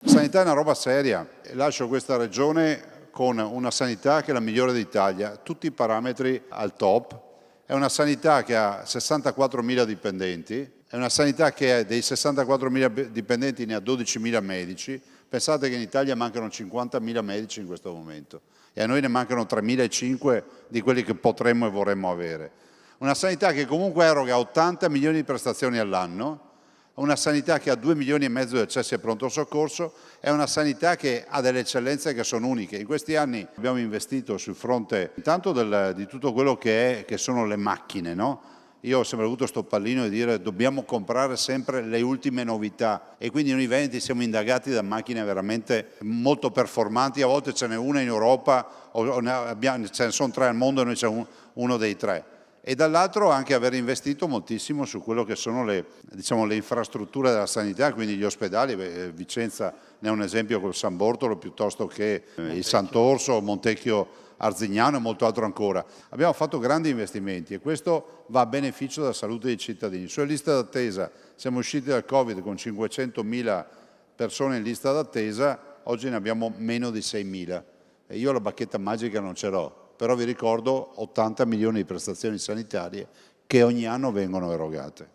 Sanità è una roba seria. Lascio questa regione con una sanità che è la migliore d'Italia, tutti i parametri al top. È una sanità che ha 64.000 dipendenti, è una sanità che dei 64.000 dipendenti ne ha 12.000 medici. Pensate che in Italia mancano 50.000 medici in questo momento e a noi ne mancano 3.500 di quelli che potremmo e vorremmo avere. Una sanità che comunque eroga 80 milioni di prestazioni all'anno, una sanità che ha 2 milioni e mezzo di accessi a pronto soccorso, è una sanità che ha delle eccellenze che sono uniche. In questi anni abbiamo investito sul fronte intanto di tutto quello che sono le macchine, no? Io ho sempre avuto sto pallino di dire dobbiamo comprare sempre le ultime novità e quindi noi veneti siamo indagati da macchine veramente molto performanti, a volte ce n'è una in Europa, ce ne sono 3 al mondo e noi c'è uno dei 3. E dall'altro anche aver investito moltissimo su quello che sono le infrastrutture della sanità, quindi gli ospedali. Vicenza ne è un esempio col San Bortolo piuttosto che il Sant'Orso, Montecchio Arzignano e molto altro ancora. Abbiamo fatto grandi investimenti e questo va a beneficio della salute dei cittadini. Sulle liste d'attesa siamo usciti dal Covid con 500.000 persone in lista d'attesa, oggi ne abbiamo meno di 6.000 e io la bacchetta magica non ce l'ho. Però vi ricordo 80 milioni di prestazioni sanitarie che ogni anno vengono erogate.